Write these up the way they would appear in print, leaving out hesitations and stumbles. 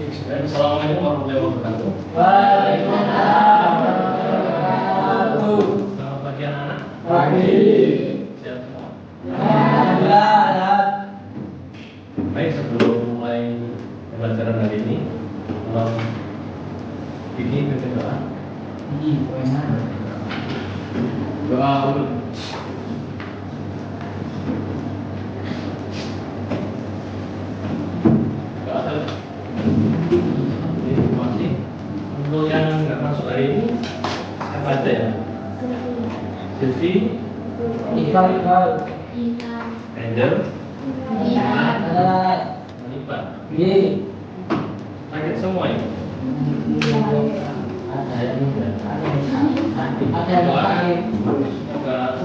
Assalamualaikum warahmatullahi wabarakatuh. Waalaikumsalam warahmatullahi wabarakatuh. Selamat pagi anak-anak. Pagi. Siap semua. Alhamdulillah. Baik, sebelum mulai pembelajaran hari ini, tolong bikin doa. Doa dulu. Doa dulu. Terima kasih. Untuk yang nggak masuk hari ini, siapa aja ya? Silvi, Iqbal. Angel, Ada. Manipa. Ye. Sakit semua ya? Ada yang sakit. Semoga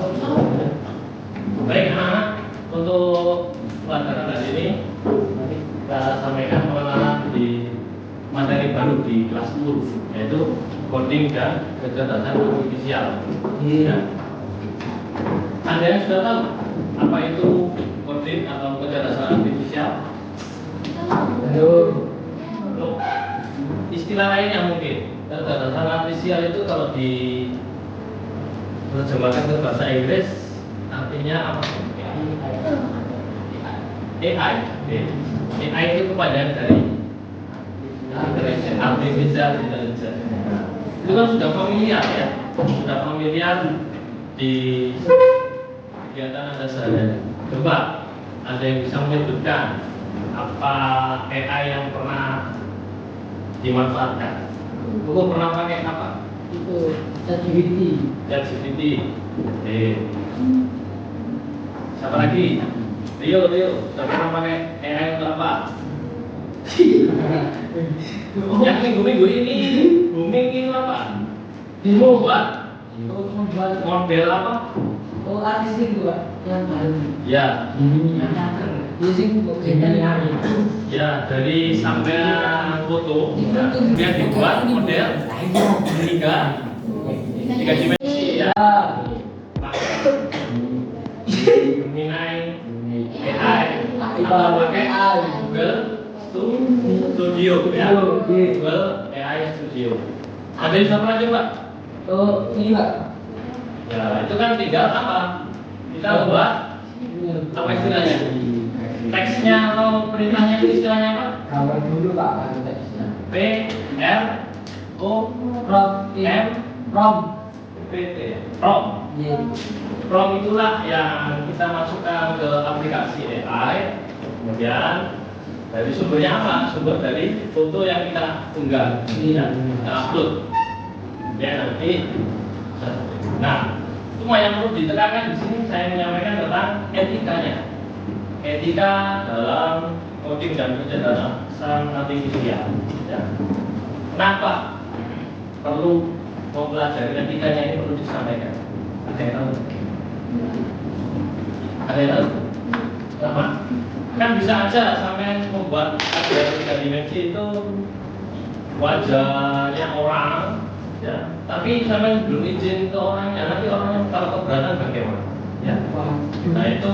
baik anak-anak, untuk pelajaran hari ini nanti kita sampaikan pengenalan di materi baru di kelas 10, yaitu coding dan kecerdasan artifisial. Ya. Ada yang sudah tahu apa itu coding atau kecerdasan artifisial? Belum. Belum. Istilah lainnya mungkin kecerdasan artifisial itu kalau diterjemahkan ke bahasa Inggris artinya apa? AI. AI itu kepanjangan dari Artificial Intelligence. Itu kan sudah familiar ya, sudah familiar di kegiatan Anda sehari-hari. Coba ada yang bisa menyebutkan apa AI yang pernah dimanfaatkan? Buku pernah pakai apa? Itu ChatGPT. ChatGPT. Siapa lagi? Rio, sudah pernah pakai AI untuk apa? Yang minggu-minggu ini booming itu apa? Demo. Buat Membuat model apa? artistik juga yang baru. Ya, Using hari. ya dari sampai foto, kemudian dibuat model tiga dimensi ya. Mengenai AI atau pakai Google Studio ya. Google AI Studio. Ada yang sudah pernah coba? Oh, ini Pak. Ya, itu kan tinggal apa? Kita buat apa istilahnya? Teksnya atau perintahnya itu istilahnya apa? Kalau dulu Pak, ada teksnya. P R O M P T. Prompt. Ye. Prompt itulah yang kita masukkan ke aplikasi AI. Kemudian dari sumbernya apa? Sumber dari foto yang kita unggah, ya, kita upload. Ya nanti. Nah, cuma yang perlu ditekankan di sini saya menyampaikan tentang etikanya. Etika dalam coding dan kecerdasan artifisial. Ya. Kenapa perlu mempelajari etikanya ini perlu disampaikan? Ada yang tahu? Ada yang tahu? Kenapa? Kan bisa aja sampai membuat ada tiga dimensi itu wajahnya orang, ya. Tapi sampai belum izin ke orangnya, nanti orangnya kalau keberatan bagaimana? Ya. Nah itu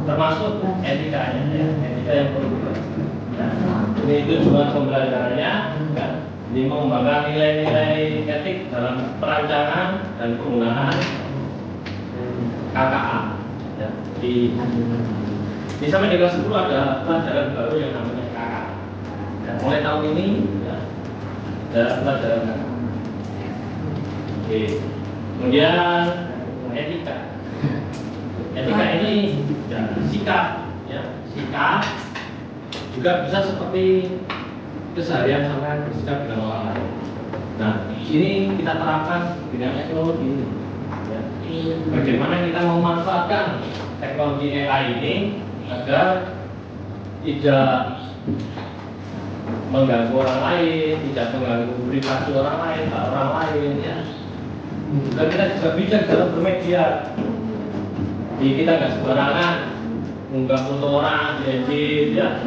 termasuk etikanya, ya. Etika yang perlu dipelajari. Nah, ini tujuan pembelajarannya, kan? Ini mengembangkan nilai-nilai etik dalam perancangan dan penggunaan KKA. Ya. Di sampai di kelas 10 ada pelajaran baru yang namanya KKA. Ya, mulai tahun ini ya, ada pelajaran KKA. Oke. Kemudian etika. Etika ini ya, sikap, ya, sikap juga bisa seperti keseharian sampai bersikap dengan orang lain. Nah, di sini kita terapkan dengan teknologi ini. Ya. Bagaimana kita memanfaatkan teknologi AI ini agar tidak mengganggu orang lain, tidak mengganggu privasi orang lain, orang lain, ya. Dan kita juga bijak dalam bermedia. Jadi kita nggak sembarangan mengunggah foto orang, diedit, ya,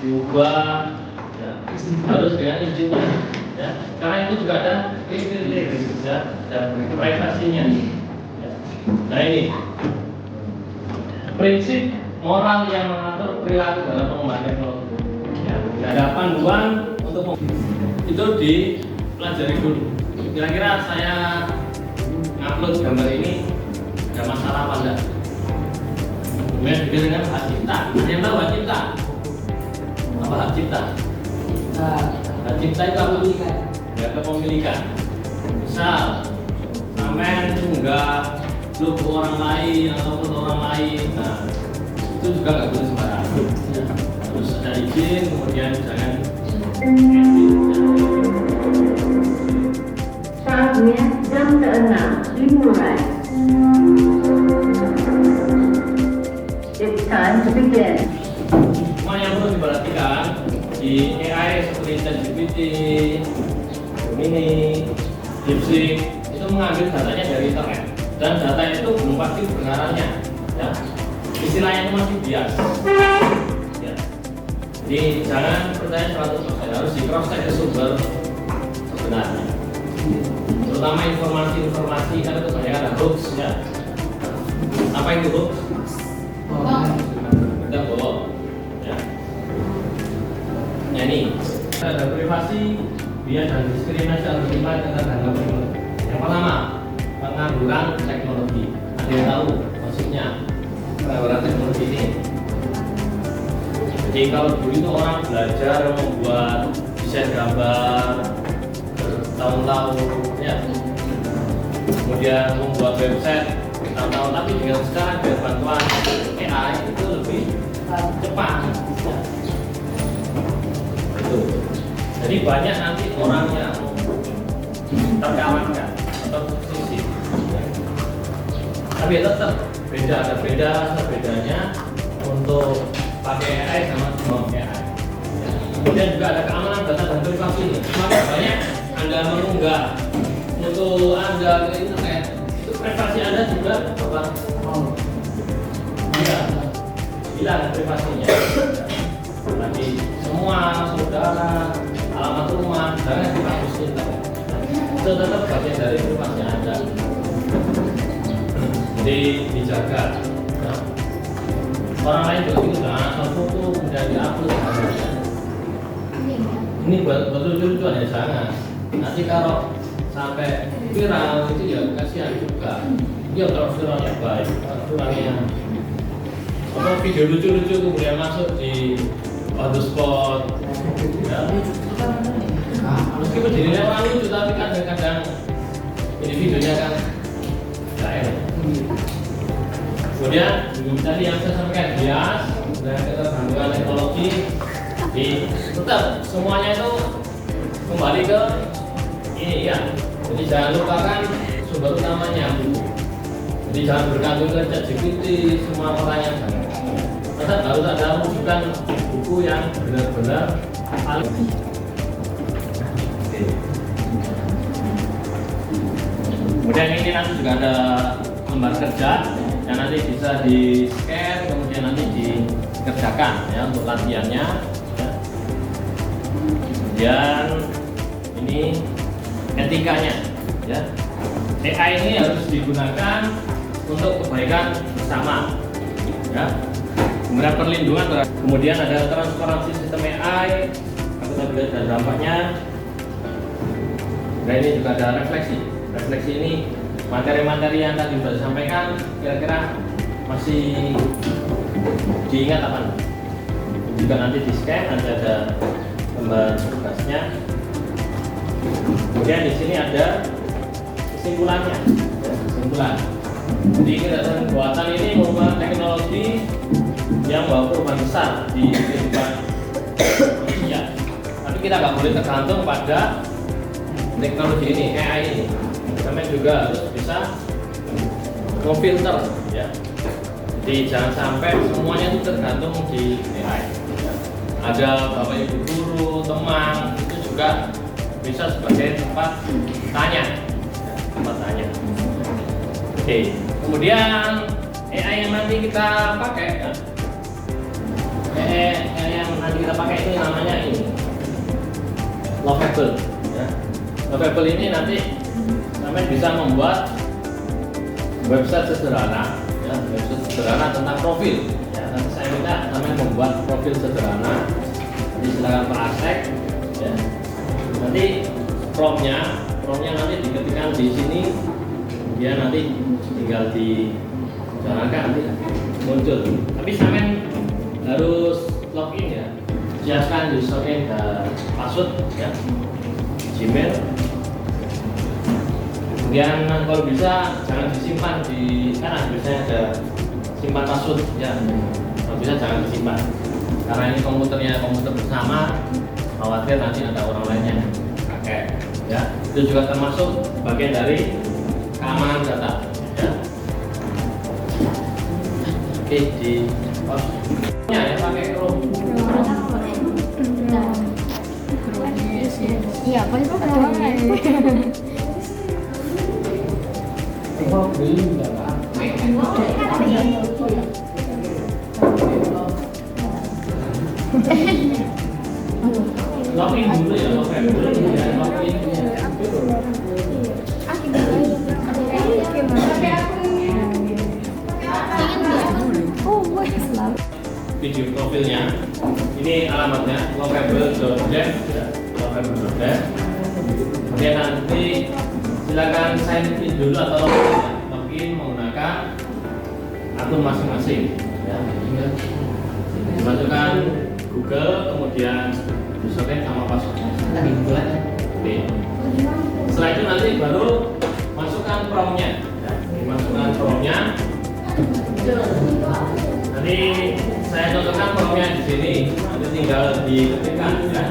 diubah, ya. Harus dengan izinnya, ya. Karena itu juga ada kriteria, ya, dan privasinya. Ya. Nah ini prinsip moral yang mengatur perilaku dalam pengembangan teknologi. Ya, ada panduan untuk itu dipelajari dulu. Kira-kira saya ngupload gambar ini ada masalah apa enggak? Kemudian juga dengan hak cipta. Ada yang tahu hak cipta? Apa hak cipta? Hak cipta itu apa? Ya, kepemilikan. Misal sampai unggah logo orang lain atau foto orang lain, nah itu juga nggak boleh sembarangan. Ya, harus ada izin, kemudian jangan Saatnya jam ke-6 dimulai. It's time to begin. semua yang perlu diperhatikan di AI seperti ChatGPT, Gemini, DeepSeek itu mengambil datanya dari internet dan data itu belum pasti kebenarannya, ya. Istilahnya itu masih bias, ya. Jadi jangan percaya 100%, harus di cross check ke sumber sebenarnya, terutama informasi-informasi kan itu banyak ada hoax, ya. Apa itu hoax? Kita bohong, ya. Nah ini ada privasi, bias dan diskriminasi harus dilihat dengan tanggal berikut. Yang pertama, pengangguran teknologi. Ada yang tahu maksudnya pengangguran teknologi ini? Jadi kalau dulu itu orang belajar membuat desain gambar bertahun-tahun, ya. Kemudian membuat website bertahun-tahun, tapi dengan sekarang dengan bantuan AI itu lebih cepat. Ya. Itu. Jadi banyak nanti orang yang terkalahkan atau tersisih. Ya. Tapi tetap beda, ada bedanya untuk pakai AI sama non AI. Ya. Kemudian juga ada keamanan data dan privasi. Semakin banyak Anda mengunggah foto Anda ke internet, itu privasi Anda juga hilang privasinya. Nanti semua saudara, alamat rumah, jangan dihapus internet. Itu tetap bagian dari privasi Anda. Jadi dijaga. Ya. Orang lain juga itu asal foto kemudian diupload. Ini betul-betul ya jangan. Nanti kalau sampai viral itu ya kasihan juga. Dia kalau viralnya baik, kalau viralnya apa video lucu-lucu kemudian masuk di on the spot, ya. Meskipun dirinya orang lucu tapi kadang-kadang ini videonya kan nggak enak. Kemudian tadi yang saya sampaikan bias dan ketergantungan teknologi, di tetap semuanya itu kembali ke ini ya. Jadi jangan lupakan sumber utamanya. Jadi jangan bergantung ke ChatGPT, semua pertanyaan jangan. Tetap harus ada rujukan buku yang benar-benar valid. Kemudian ini nanti juga ada lembar kerja yang nanti bisa di scan, kemudian nanti dikerjakan ya untuk latihannya. Ya. Kemudian ini etikanya, ya. AI ini harus digunakan untuk kebaikan bersama, ya. Kemudian perlindungan, kemudian ada transparansi sistem AI, akuntabilitas dan dampaknya. Nah ini juga ada refleksi. Refleksi ini materi-materi yang tadi sudah disampaikan, kira-kira masih diingat apa? Jika nanti di scan nanti ada lembar tugasnya. Kemudian di sini ada kesimpulannya, ya, kesimpulan. Jadi kegiatan buatan ini merupakan teknologi yang membawa perubahan besar di kehidupan manusia. Tapi kita nggak boleh tergantung pada teknologi ini, AI ini. Sampai juga harus bisa memfilter, ya. Jadi jangan sampai semuanya itu tergantung di AI. Ya. Ada bapak ibu guru, teman, itu juga bisa sebagai tempat tanya, ya, tempat tanya. Oke, kemudian AI yang nanti kita pakai, ya. AI yang nanti kita pakai ini namanya ini Lovable, ya. Lovable ini nanti sampai bisa membuat website sederhana, ya, website sederhana tentang profil. Ya, nanti saya minta sampai membuat profil sederhana. Jadi silakan praktek, ya. Nanti promnya nanti diketikkan di sini, dia nanti tinggal dijalankan nanti muncul. Tapi sampean harus login ya, siapkan username dan password ya, Gmail. Kemudian kalau bisa jangan disimpan di kan biasanya ada simpan password ya, kalau bisa jangan disimpan karena ini komputer bersama, khawatir nanti ada orang lainnya pakai ya. Itu juga termasuk bagian dari keamanan data ya. Oke, di ya pakai Chrome. Iya, paling beli enggak Pak? Login dulu ya, login dulu ya, login. Video profilnya ini alamatnya lovable.dev ya, lovable.dev. Kemudian nanti silakan sign in dulu atau login menggunakan akun masing-masing ya. Dimasukkan Google, kemudian username sama password. Oke. Setelah itu nanti baru masukkan promnya ya. Dimasukkan promnya. Nanti saya contohkan promnya di sini, nanti tinggal diketikkan ya.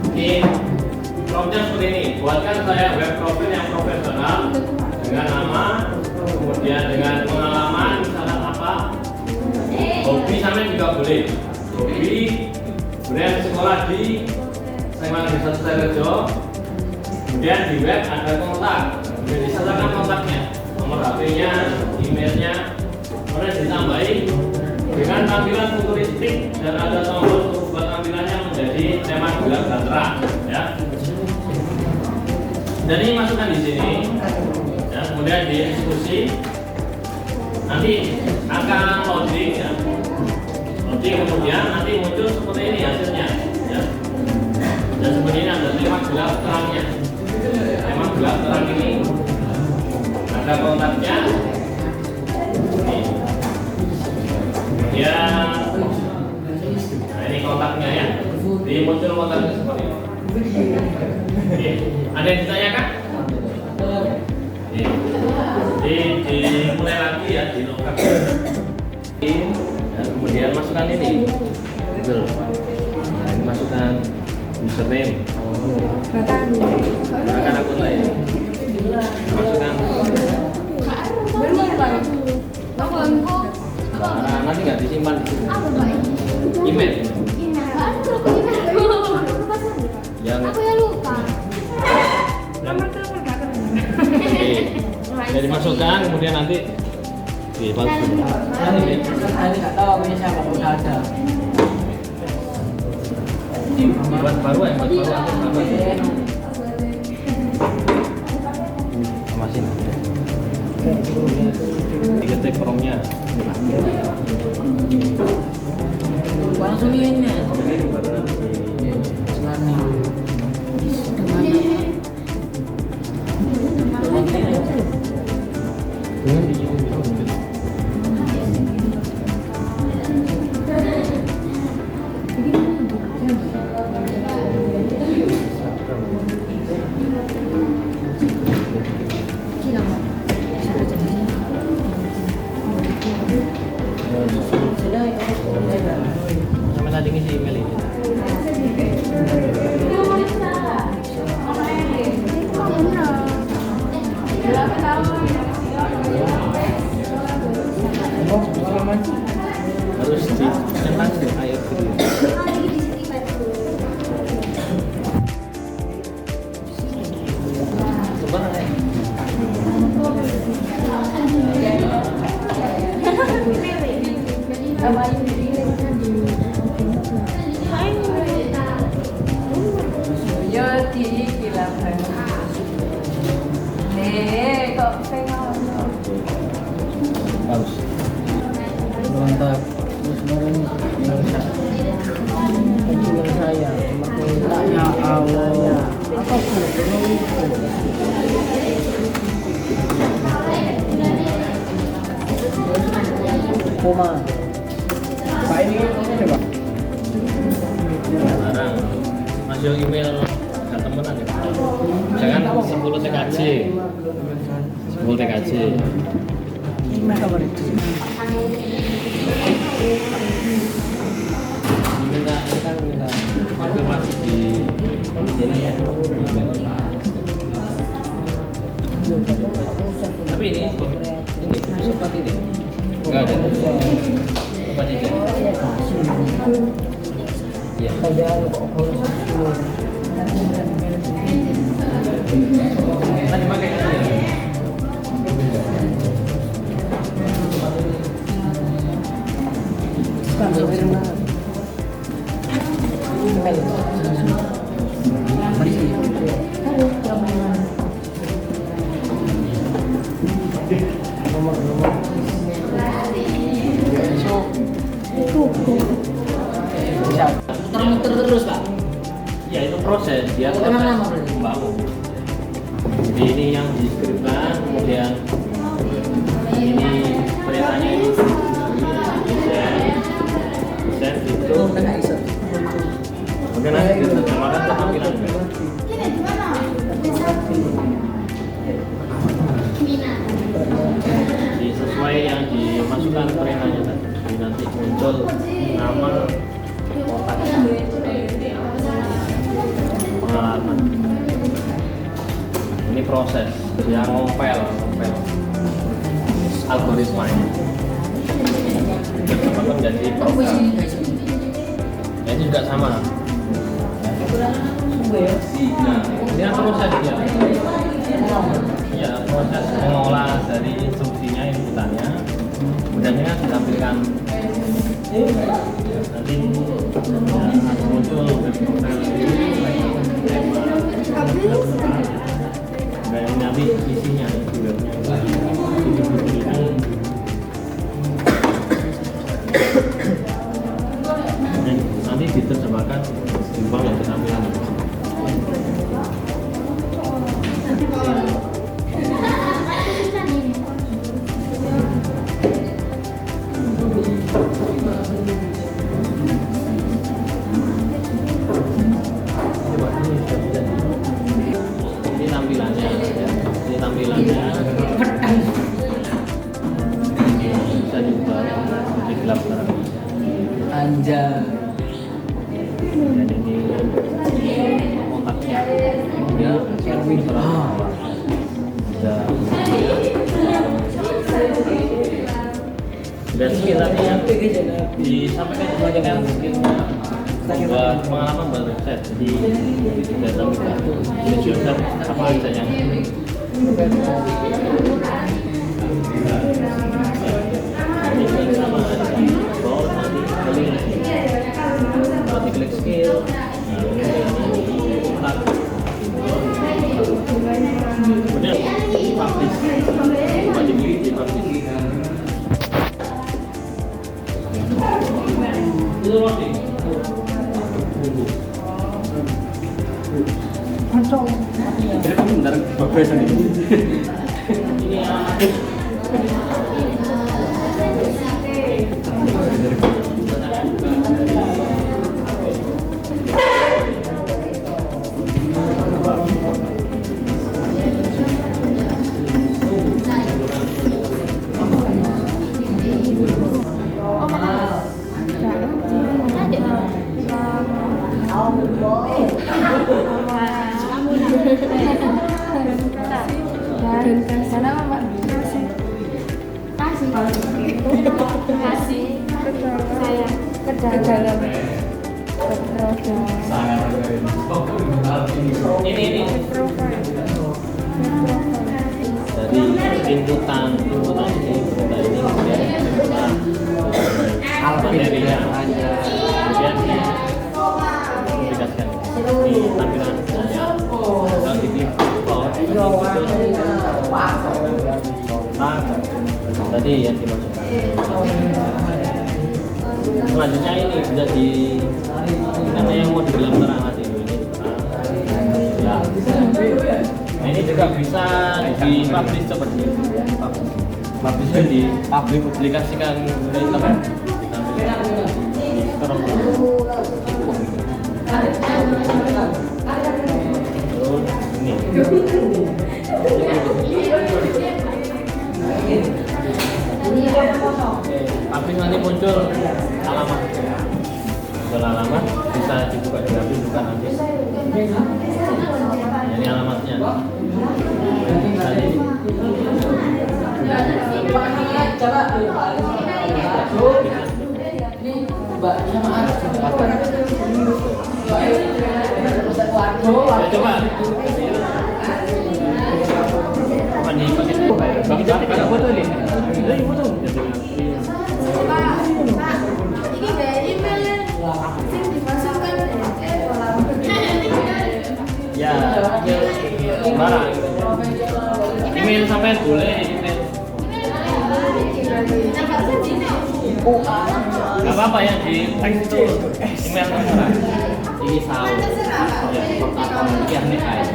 Oke, promnya seperti ini. Buatkan saya web profil yang profesional dengan nama, kemudian dengan pengalaman, misalkan apa, hobi sampai juga boleh. Hobi, kemudian sekolah di SMA Negeri 1 Sidoarjo. Kemudian di web ada kontak, kemudian disertakan kontaknya, nomor HP-nya, emailnya. Kemudian ditambahi dengan tampilan futuristik dan ada tombol untuk ubah tampilannya menjadi tema gelap dan terang ya. Dan ini masukkan di sini ya, kemudian dieksekusi, nanti akan loading ya. Loading kemudian nanti muncul seperti ini hasilnya ya. Dan seperti ini ada tema gelap terangnya. Tema gelap terang ini ada kontaknya. Ya, nah ini kontaknya ya. Di muncul kontaknya seperti ini. Oke. Ada yang ditanyakan? Dimulai lagi ya, di login. Ya, kemudian masukkan ini Google. Nah, ini masukkan username. Gunakan akun lain. Masukkan. Nah, nanti nggak disimpan di sini. Email. Yang Aku ya lupa. Nomor telepon nggak ketemu. Jadi masukkan, kemudian nanti dipalsu. Ini nggak tahu punya siapa, udah ada. Buat baru ya, buat baru. Sama sini. Diketik promnya. Langsung ini. Sampai tadi ngisi email ini. Harus dicetak deh air dulu. Coba Yo di kilaban. Kok pengen bagus. Mantap. Terus bareng yang saya. Ya Allah. sama. Pak ini coba. Sekarang masuk email nggak temenan ya. Jangan 10 TKJ. 10 TKJ. Gimana kabar itu? Minta konfirmasi di sini ya. Tapi ini seperti ini. Enggak ada. Apa aja? Iya. Tadi pakai ini. Muter-muter terus Pak. Ya itu proses dia Oh, emang lama berarti? membangun. Jadi ini yang diskripkan, kemudian ini perintahnya ini desain itu, kemudian nanti diterjemahkan ke tampilan. Jadi sesuai yang dimasukkan perintahnya tadi. Jadi nanti muncul nama kotak pengalaman. Ini proses yang ngopel algoritmanya. Itu menjadi program. Ya, ini juga sama. Nah, ini kan proses ya. Ya, proses mengolah dari instruksinya, inputannya. Kemudian ini kan ditampilkan nanti ya, muncul dan nanti isinya webnya dan nanti diterjemahkan di bawah yang ketampilan. Ini tampilannya ya. Ini tampilannya bisa diubah di gelap terang. Anjay. Dan ini kontaknya ya Kelvin. bisa dan sekiranya disampaikan kebanyakan mungkin buat pengalaman baru set jadi data kita ini user apa aja yang ini sama scroll nanti klik skill kemudian publish di publish itu loading. Jadi kamu bentar progres ini. Ini ini dari inputan ini kemudian materinya kemudian diaplikasikan di tampilan saya kalau di tadi yang dimasukkan. Selanjutnya ini bisa di karena yang mau di gelap terang nanti ini terang. Nah ini juga bisa di publish seperti ini. Bagusnya dipublikasikan ke internet. Terus ini. Habis nanti muncul alamat. Muncul alamat bisa dibuka juga nanti. Ini alamatnya. Coba. Bagi jangan foto ini. Ini foto. Ini dari email yang dimasukkan Ya, barang. Email sampai boleh email. Gak apa-apa ya di teks itu email terserah. Ini saus. Ya, kotak yang nih kayak.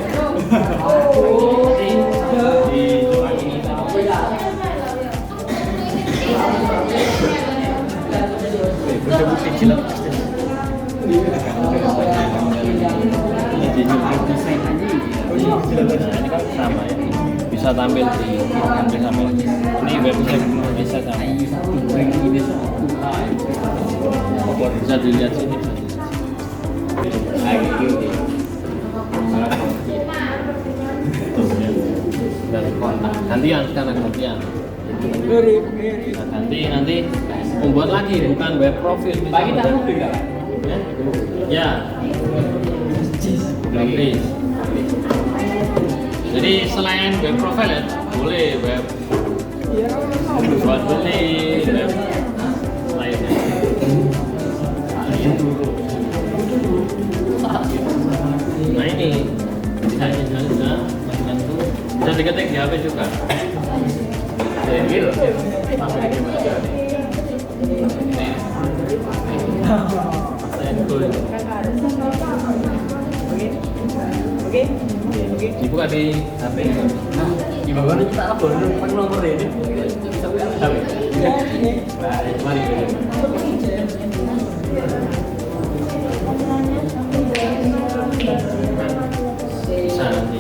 Di doa ini. Bukti cilok. Ini desain aja. Nah, ini kan sama ya. Bisa tampil di hampir sama. Ini website Indonesia sama. Bisa dilihat sini. Dan kontak. Gantian sekarang gantian. Nah, nanti membuat lagi bukan web profil. Bagi tahu enggak? Ya. Please. Jadi selain web profile ya, boleh web buat beli web lainnya. Nah ini desainnya juga macam itu bisa diketik di HP juga. Gitu. Sampai di mana? Oke. Dibuka di HP. Gimana kita upload pakai nomor ini? HP. Mari. Bisa nanti.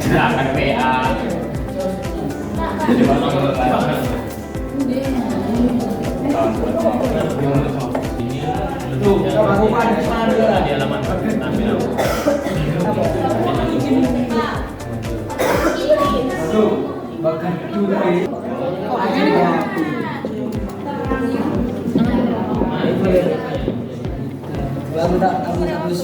Jangan WA. Jadi mana tuh, aku di halaman tampil. Bahkan duri. Baru tak habis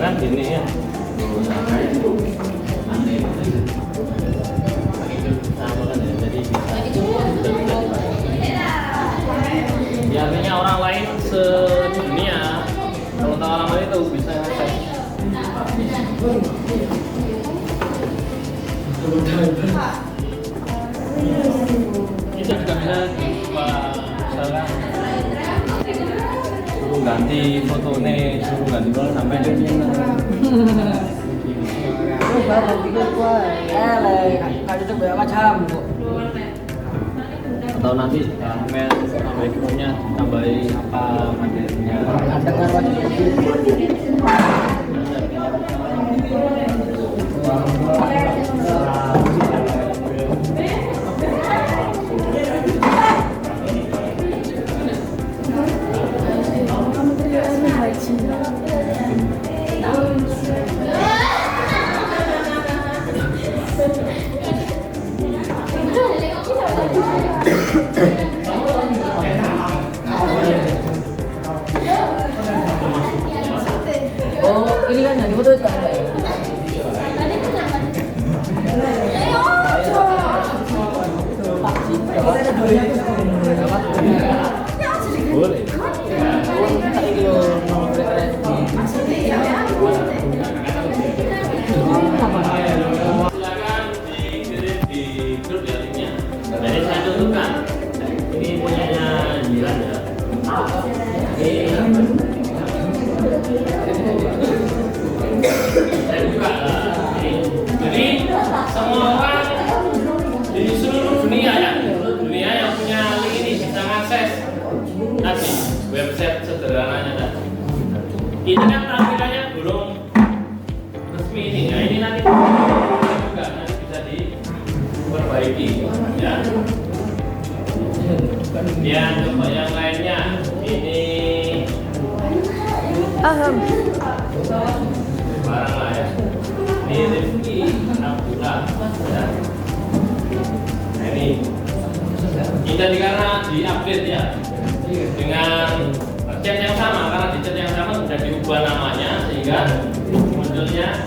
kan gini ya. Ya, artinya orang lain sedunia kalau tahu alamat itu bisa ngecek. Itu juga bisa misalnya suruh ganti fotonya, suruh ganti foto sampai atau nanti email backgroundnya tambahin apa materinya. Saya buka lah. Jadi semua orang di seluruh dunia ya, seluruh dunia yang punya link ini bisa mengakses nanti website sederhananya tadi. Ini kan tampilannya belum resmi ini. Nah ini nanti juga nanti bisa diperbaiki ya. Kemudian coba yang lainnya ini barang lah ya. Ini Rifki Abdullah ya. Nah ini jadi karena diupdate ya dengan chat yang sama, karena di chat yang sama sudah diubah namanya sehingga munculnya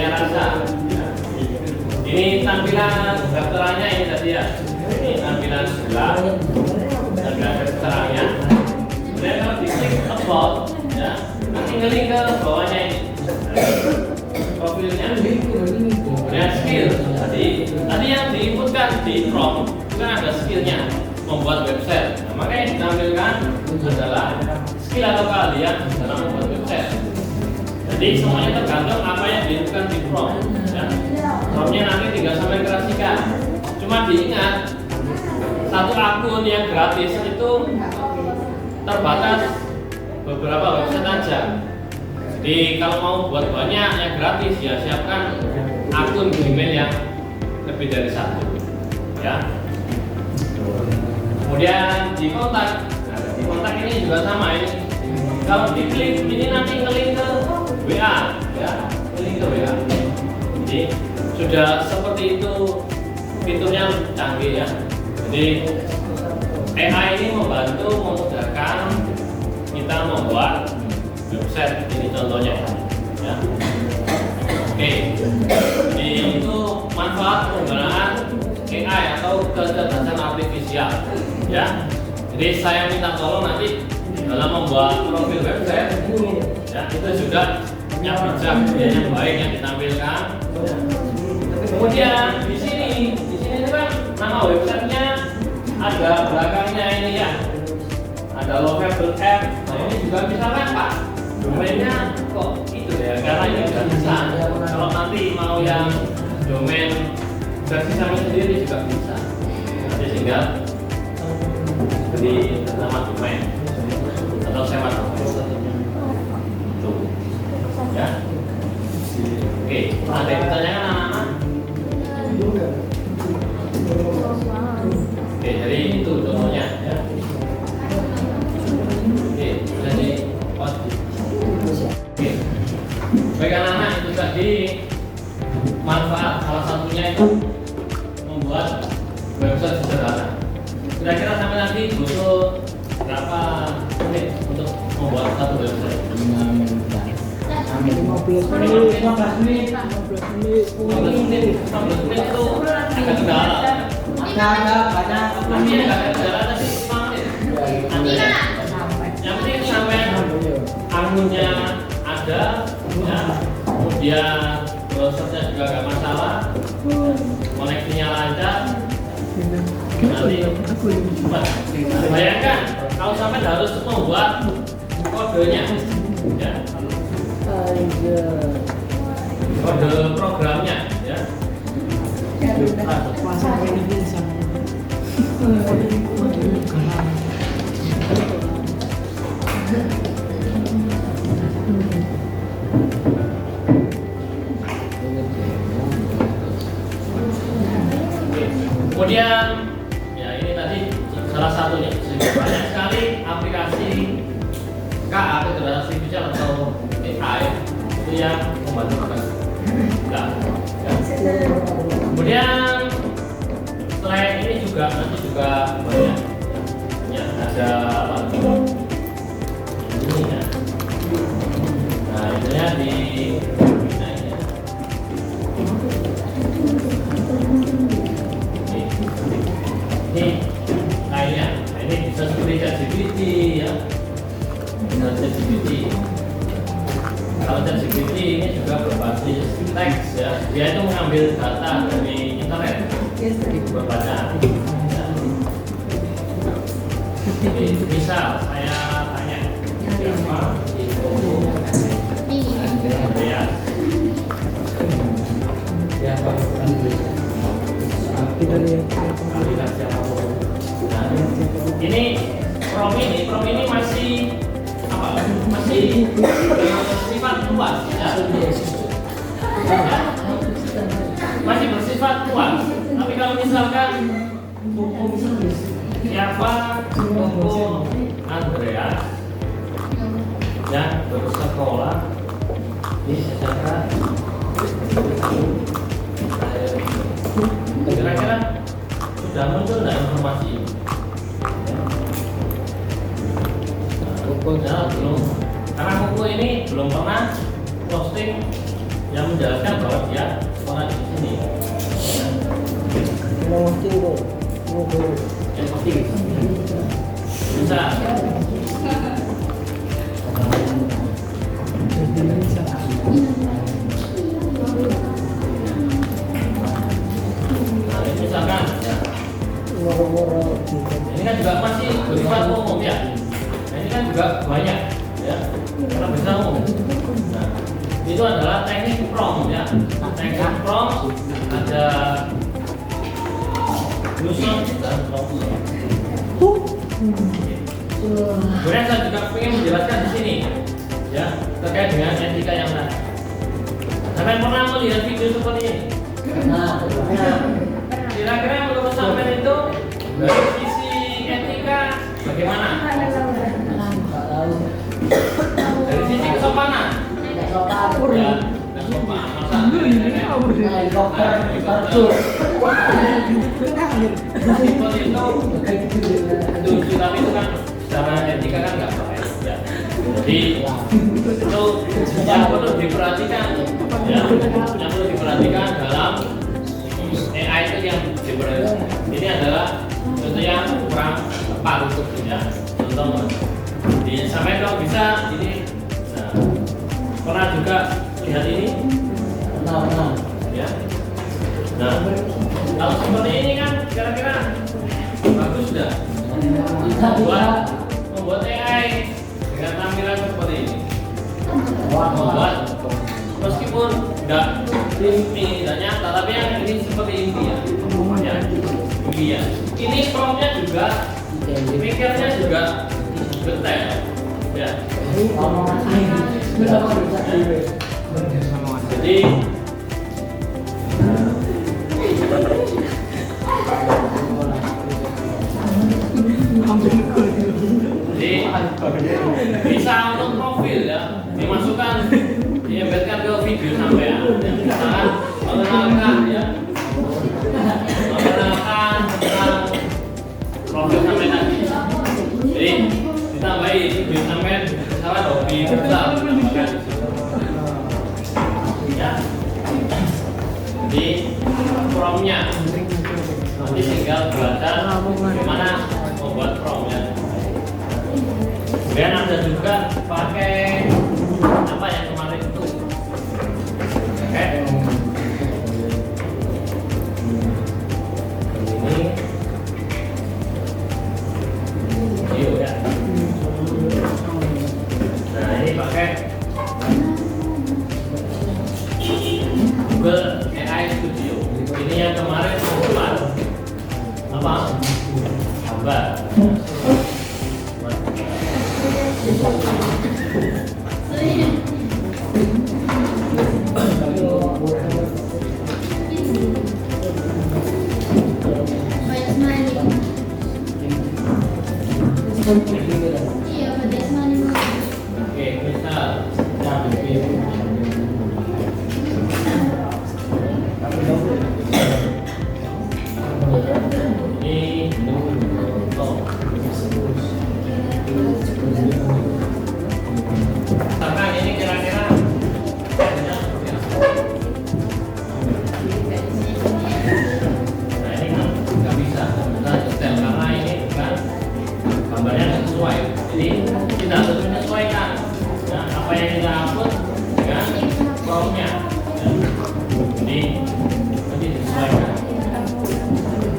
rasa ya. Ini tampilan daftarannya ini tadi ya. Ini tampilan sebelah, tampilan daftarannya. Kemudian kalau diklik about ya, nanti ngeling ke bawahnya ini profilnya. Kemudian skill tadi yang diinputkan di prompt kan ada skillnya membuat website. Nah, makanya yang ditampilkan adalah skill atau keahlian dalam membuat website. Jadi semuanya tergantung apa yang diinputkan di prompt ya. Promptnya nanti tinggal sampai kreasikan. Cuma diingat, satu akun yang gratis itu terbatas beberapa website aja. Jadi kalau mau buat banyak yang gratis ya siapkan akun Gmail yang lebih dari satu ya. Kemudian di kontak, nah, di kontak ini juga sama ini. Kalau diklik ini nanti ngelink ke WA ya, ngelink ke WA. Jadi sudah seperti itu, fiturnya canggih ya. Jadi AI ini membantu memudahkan kita membuat website, ini contohnya ya. Oke, jadi itu manfaat penggunaan AI atau kecerdasan artifisial ya. Jadi saya minta tolong nanti dalam membuat profil website ya, itu juga yang bijak, yang baik yang ditampilkan. Kemudian di sini kan nama websitenya ada belakangnya ini ya, ada lovable app. Nah ini juga misalkan Pak, domainnya kok itu ya, karena ini gratisan. Kalau nanti mau yang domain versi sama sendiri juga bisa. Nanti tinggal beli nama domain atau sewa domain. Tuh, ya. Oke, ada yang ditanyakan anak-anak? Oke, jadi itu contohnya ya. Oke, jadi oke. Baik anak-anak, itu tadi manfaat salah satunya itu membuat website sederhana. Kira-kira sampai nanti butuh berapa menit untuk membuat satu website? 15 menit itu agak kendala. Ada banyak. Nanti agak kendala tapi 5 menit. Yang penting sampai akunnya ada, ya. Kemudian browsernya juga gak masalah, koneksinya lancar. Nanti bayangkan kalau sampai harus membuat kodenya, ya. Kode programnya, ya. Kemudian ya ini tadi salah satunya. Banyak sekali aplikasi KA kecerdasan artifisial atau AI itu yang membantu kita. Nah, ya. Kemudian selain ini juga nanti juga banyak ya, ada apa? Ini ya. Nah, itunya di ini lainnya. Nah, ini bisa seperti ChatGPT ya. Bisa ChatGPT. Kalau ChatGPT ini juga berbasis teks ya. Dia itu mengambil data dari internet. Berbaca. Ya. Misal saya tanya siapa itu Andreas. Siapa Kita siapa? Nah, ini prom ini masih apa? Masih bersifat luas ya. Masih bersifat luas. Tapi kalau misalkan siapa Tunggu Andreas yang bersekolah di SMK, kira-kira sudah muncul nggak informasi ini? Nah, belum, karena buku ini belum pernah posting yang menjelaskan bahwa dia sekolah di sini. Yang penting bisa. Nah, ini misalkan ya. Ini kan juga masih bersifat umum ya. Nah, ini kan juga banyak ya. Karena bisa umum. Nah, itu adalah teknik prom ya. Teknik prom ada Luson dan kemudian saya juga ingin menjelaskan di sini ya terkait dengan etika yang tadi. Sampai pernah melihat video seperti ini? Kira-kira menurut sampai itu dari sisi etika bagaimana? Dari sisi kesopanan? Ya, kesopanan. Tapi itu kan secara etika kan nggak baik ya. Jadi itu yang perlu diperhatikan ya, yang perlu diperhatikan dalam AI itu yang diperhatikan. Ini adalah contoh yang kurang tepat ya. Contoh sampai kalau bisa ini pernah juga lihat ini ya. Nah, kalau seperti ini kan kira-kira bagus sudah membuat AI dengan tampilan seperti ini. Membuat meskipun nggak resmi, tidak nyata, tapi yang ini seperti India. Ya, India. Ini promnya juga, pikirnya juga detail. Ya. Jadi bisa untuk profil ya, dimasukkan, diembedkan ke video sampai ya. Misalkan mengenalkan ya, mengenalkan tentang profil sampai tadi. Jadi ditambahi video sampai misalkan hobi futsal, tambahkan ya. Jadi promnya nanti tinggal belajar bagaimana membuat promnya. Kemudian ada juga pakai apa yang kemarin itu pakai ini video ya. Nah ini pakai Google AI Studio. Ini yang kemarin membuat apa? Gambar. Oke, misal ini misalkan ini kira-kira nah ini kan nggak bisa detail karena ini kan gambarnya sesuai, jadi kita harus menyesuaikan apa yang kita upload dengan promnya ya. Jadi nanti disesuaikan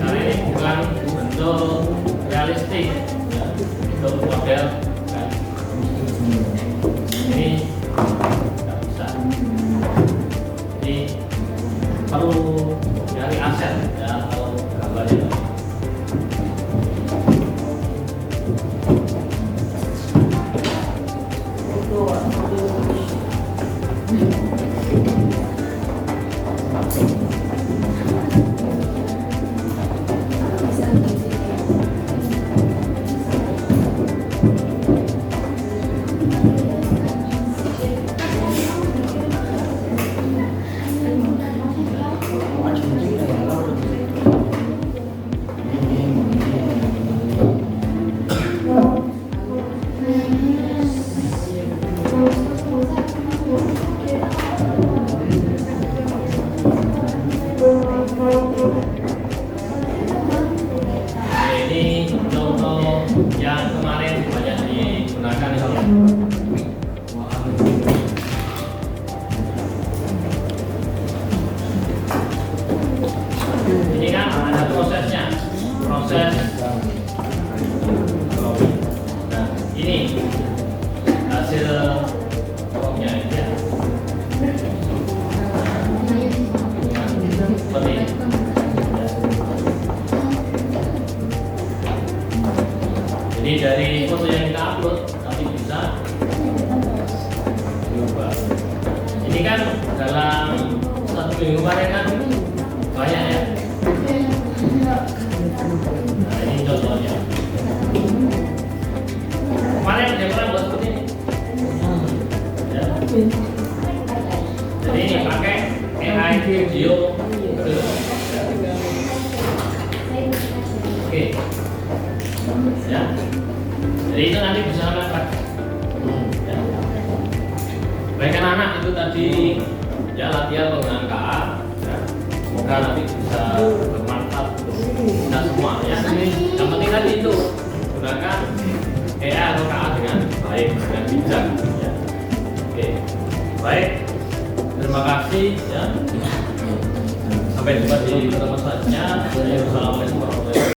karena ini bukan bentuk realistik ya. model kan. Ini nggak bisa. Jadi perlu nyari aset ya kalau gambarnya. Ini contoh yang kemarin banyak digunakan ini. Ini kan ada prosesnya, proses. Nah, ini hasil pokoknya ya. Seperti ini. Jadi dari foto yang kita upload nanti bisa diubah. Ini kan dalam 1 minggu kemarin kan banyak ya. Nah ini contohnya. Kemarin dia pernah buat seperti ini. Ya. Jadi ini pakai AI video. Oke. Ya. Jadi itu nanti bisa mengangkat. Ya. Baik anak-anak itu tadi ya latihan penggunaan KA. Ya. Semoga nanti bisa bermanfaat untuk kita semua ya. Yang penting tadi itu gunakan AI atau KA dengan baik dan bijak. Ya. Oke. Baik. Terima kasih ya. Sampai jumpa di pertemuan selanjutnya. Assalamualaikum warahmatullahi wabarakatuh.